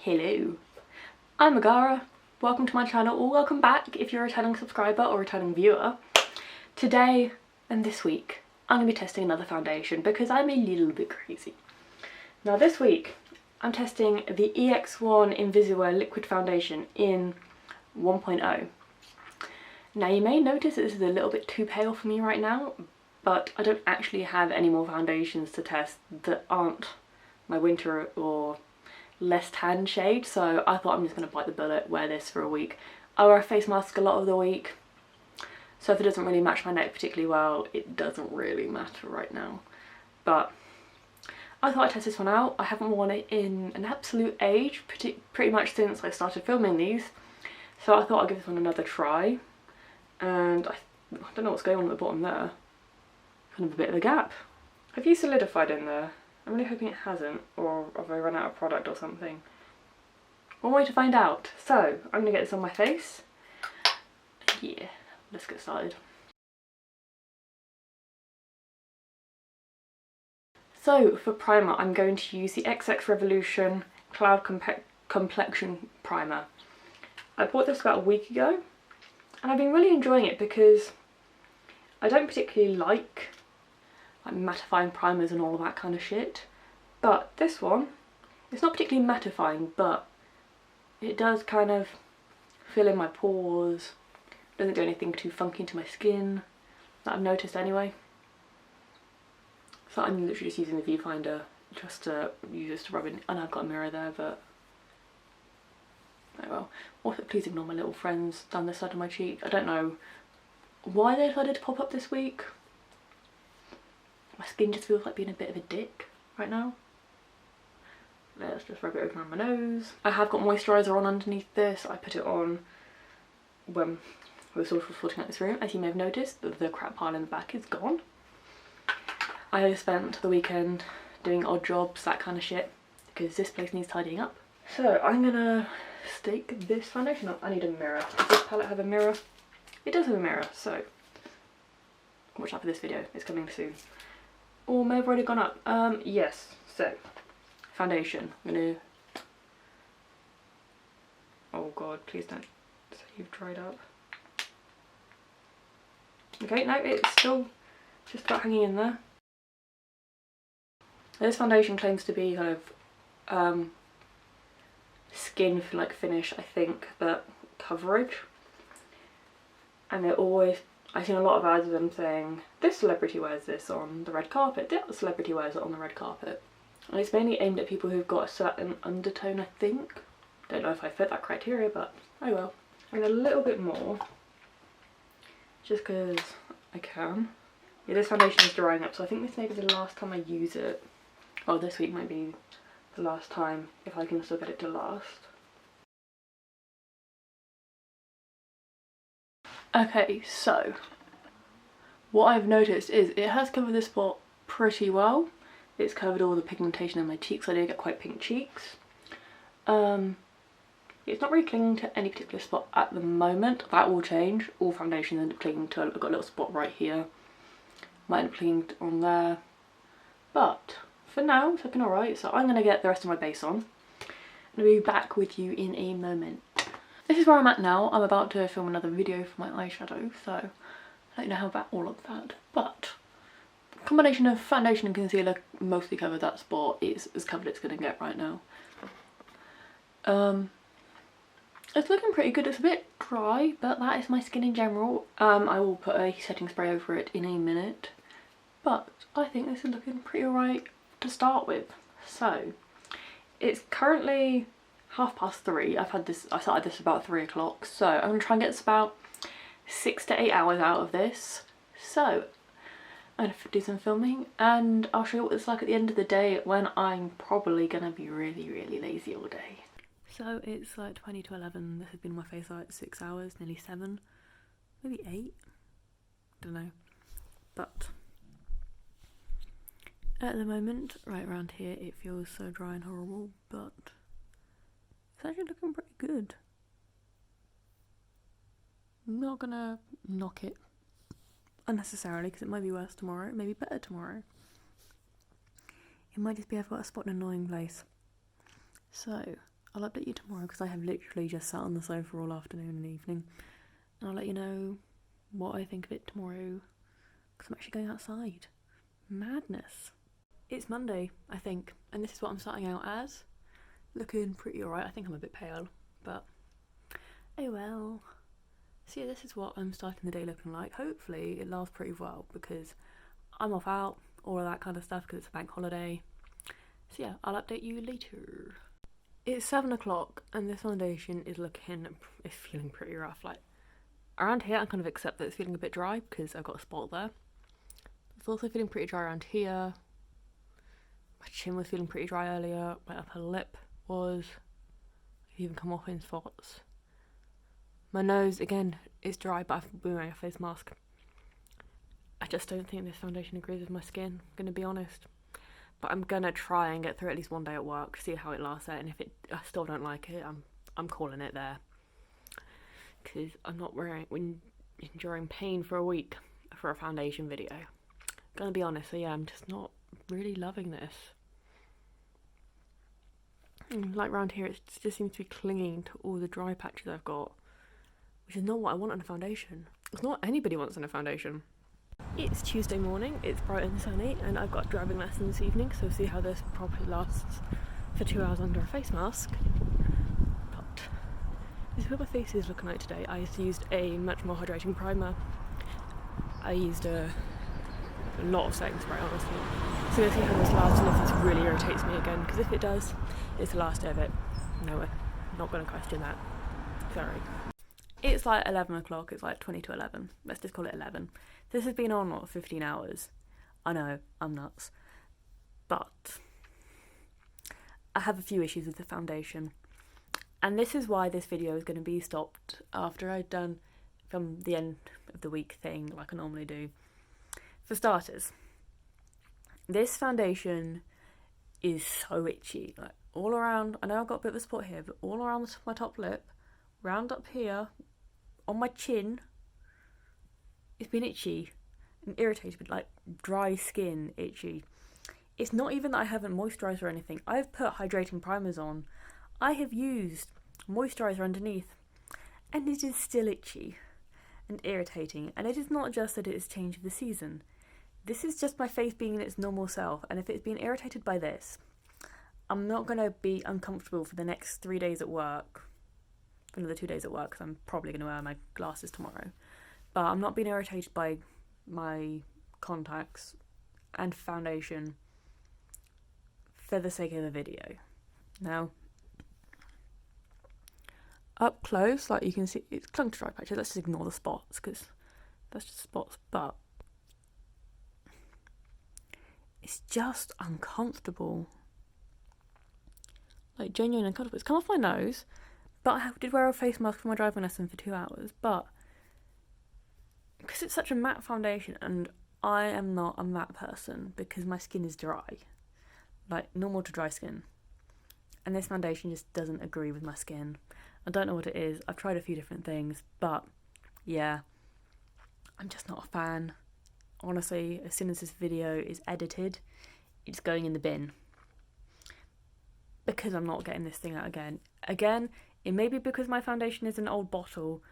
Hello, I'm Megara. Welcome to my channel, or welcome back if you're a returning subscriber or returning viewer. Today and this week I'm going to be testing another foundation because I'm a little bit crazy. Now this week I'm testing the EX1 Fluid Liquid Foundation in 1.0. Now you may notice that this is a little bit too pale for me right now, but I don't actually have any more foundations to test that aren't my winter or less tan shade, so I thought I'm just going to bite the bullet, wear this for a week. I wear a face mask a lot of the week, so if it doesn't really match my neck particularly well, it doesn't really matter right now. But I thought I'd test this one out. I haven't worn it in an absolute age, pretty much since I started filming these, so I thought I'd give this one another try. And I don't know what's going on at the bottom there. Kind of a bit of a gap. Have you solidified in there? I'm really hoping it hasn't, or have I run out of product or something. One way to find out. So, I'm going to get this on my face. Yeah, let's get started. So, for primer, I'm going to use the XX Revolution Cloud Complexion Primer. I bought this about a week ago, and I've been really enjoying it because I don't particularly like mattifying primers and all of that kind of shit, but this one, it's not particularly mattifying, but it does kind of fill in my pores, doesn't do anything too funky to my skin, that I've noticed anyway. So I'm literally just using the viewfinder just to use this to rub in. I know I've got a mirror there, but oh well. Also, please ignore my little friends down this side of my cheek. I don't know why they decided to pop up this week. My skin just feels like being a bit of a dick right now. Let's just rub it over on my nose. I have got moisturiser on underneath this. I put it on when we were sort of sorting out this room. As you may have noticed, the crap pile in the back is gone. I spent the weekend doing odd jobs, that kind of shit, because this place needs tidying up. So I'm gonna stick this foundation up. I need a mirror. Does this palette have a mirror? It does have a mirror, so watch out for this video. It's coming soon. Or may have already gone up. Yes. So, foundation. I'm gonna. Oh god, please don't say you've dried up. Okay, no, it's still just about hanging in there. This foundation claims to be kind of skin like finish, I think, but coverage. And they're always, I've seen a lot of ads of them saying, this celebrity wears this on the red carpet, that celebrity wears it on the red carpet. And it's mainly aimed at people who've got a certain undertone, I think. Don't know if I fit that criteria, but oh well. And a little bit more, just because I can. Yeah, this foundation is drying up, so I think this may be the last time I use it. Oh, this week might be the last time, if I can still get it to last. Okay, so what I've noticed is it has covered this spot pretty well. It's covered all the pigmentation in my cheeks. I do get quite pink cheeks. It's not really clinging to any particular spot at the moment. That will change. All foundations end up clinging to, I've got a little spot right here. Might end up clinging on there. But for now, it's looking alright. So I'm going to get the rest of my base on. I'm going to be back with you in a moment. This is where I'm at now. I'm about to film another video for my eyeshadow, so I don't know how about all of that. But combination of foundation and concealer mostly covered that spot. It's as covered it's going to get right now. It's looking pretty good. It's a bit dry, but that is my skin in general. I will put a setting spray over it in a minute. But I think this is looking pretty alright to start with. So it's currently 3:30. I started this about 3 o'clock, so I'm gonna try and get this about 6 to 8 hours out of this. So I'm gonna do some filming and I'll show you what it's like at the end of the day when I'm probably gonna be really lazy all day. So it's like 20 to 11. This has been my face like 6 hours, nearly 7, maybe 8. Don't know, but at the moment, right around here, it feels so dry and horrible, but it's actually looking pretty good. I'm not gonna knock it unnecessarily because it might be worse tomorrow, it may be better tomorrow. It might just be I've got a spot in an annoying place. So I'll update you tomorrow because I have literally just sat on the sofa all afternoon and evening. And I'll let you know what I think of it tomorrow because I'm actually going outside. Madness. It's Monday, I think, and this is what I'm starting out as. Looking pretty alright. I think I'm a bit pale, but oh well. So yeah, this is what I'm starting the day looking like. Hopefully it lasts pretty well because I'm off out, all of that kind of stuff because it's a bank holiday. So yeah, I'll update you later. It's 7 o'clock and this foundation is feeling pretty rough. Like around here I kind of accept that it's feeling a bit dry because I've got a spot there. It's also feeling pretty dry around here. My chin was feeling pretty dry earlier. My upper lip was. I've even come off in spots. My nose, again, is dry, but I've been wearing a face mask. I just don't think this foundation agrees with my skin, I'm gonna be honest. But I'm gonna try and get through at least one day at work, see how it lasts out, and if I still don't like it, I'm calling it there. Because I'm not enduring pain for a week for a foundation video. Gonna be honest, so yeah, I'm just not really loving this. Like around here, it just seems to be clinging to all the dry patches I've got, which is not what I want in a foundation. It's not what anybody wants in a foundation. It's Tuesday morning, it's bright and sunny, and I've got driving lessons this evening, so see how this probably lasts for 2 hours under a face mask. But this is what my face is looking like today. I used a much more hydrating primer. I used a lot of setting spray, honestly. So we'll see how this lasts and if this really irritates me again, because if it does, it's the last day of it. No way, not going to question that. Sorry. It's like 11 o'clock, it's like 20 to 11. Let's just call it 11. This has been on, 15 hours? I know, I'm nuts. But I have a few issues with the foundation. And this is why this video is going to be stopped after I've done from the end of the week thing like I normally do. For starters, this foundation is so itchy. Like all around, I know I've got a bit of a spot here, but all around my top lip, round up here, on my chin, it's been itchy and irritated with like dry skin itchy. It's not even that I haven't moisturised or anything. I've put hydrating primers on. I have used moisturiser underneath and it is still itchy and irritating. And it is not just that it is change of the season. This is just my face being in its normal self, and if it's been irritated by this, I'm not going to be uncomfortable for the next 3 days at work. For another 2 days at work, because I'm probably going to wear my glasses tomorrow. But I'm not being irritated by my contacts and foundation for the sake of the video. Now, up close, like you can see, it's clung to dry patches. Let's just ignore the spots, because that's just spots, but it's just uncomfortable. Like, genuinely uncomfortable. It's come off my nose, but I did wear a face mask for my driving lesson for 2 hours, but because it's such a matte foundation, and I am not a matte person because my skin is dry, like normal to dry skin, and this foundation just doesn't agree with my skin. I don't know what it is. I've tried a few different things, but yeah, I'm just not a fan. Honestly, as soon as this video is edited, it's going in the bin. Because I'm not getting this thing out again. Again, it may be because my foundation is an old bottle,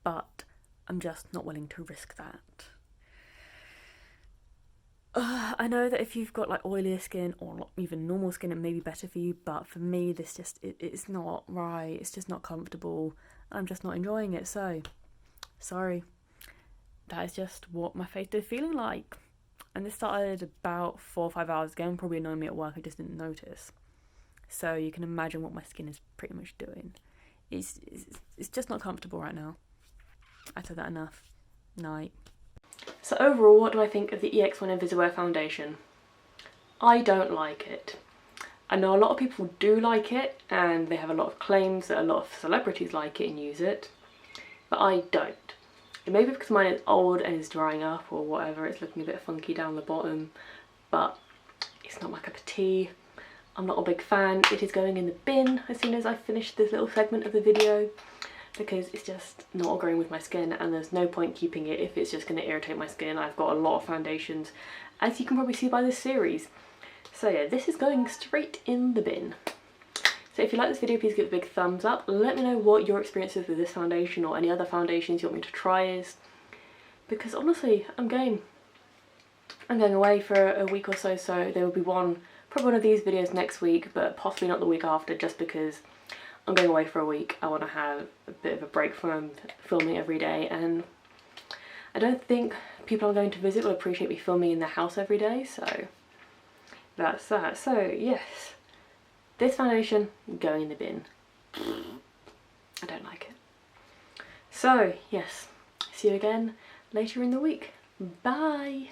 but I'm just not willing to risk that. I know that if you've got like oilier skin or even normal skin, it may be better for you, but for me, this just, it's not right. It's just not comfortable. I'm just not enjoying it, so sorry. That is just what my face is feeling like. And this started about 4 or 5 hours ago, probably annoying me at work, I just didn't notice. So you can imagine what my skin is pretty much doing. It's just not comfortable right now. I said that enough. Night. So overall, what do I think of the EX1 Invisiwear foundation? I don't like it. I know a lot of people do like it, and they have a lot of claims that a lot of celebrities like it and use it, but I don't. It may be because mine is old and is drying up or whatever, it's looking a bit funky down the bottom, but it's not my cup of tea. I'm not a big fan. It is going in the bin as soon as I finish this little segment of the video because it's just not agreeing with my skin, and there's no point keeping it if it's just going to irritate my skin. I've got a lot of foundations, as you can probably see by this series. So yeah, this is going straight in the bin. So if you like this video, please give it a big thumbs up. Let me know what your experience is with this foundation or any other foundations you want me to try is, because honestly, I'm game. I'm going away for a week or so, so there will be probably one of these videos next week, but possibly not the week after, just because I'm going away for a week. I want to have a bit of a break from filming every day, and I don't think people I'm going to visit will appreciate me filming in their house every day, so that's that. So yes, this foundation going in the bin. I don't like it. So yes, see you again later in the week. Bye!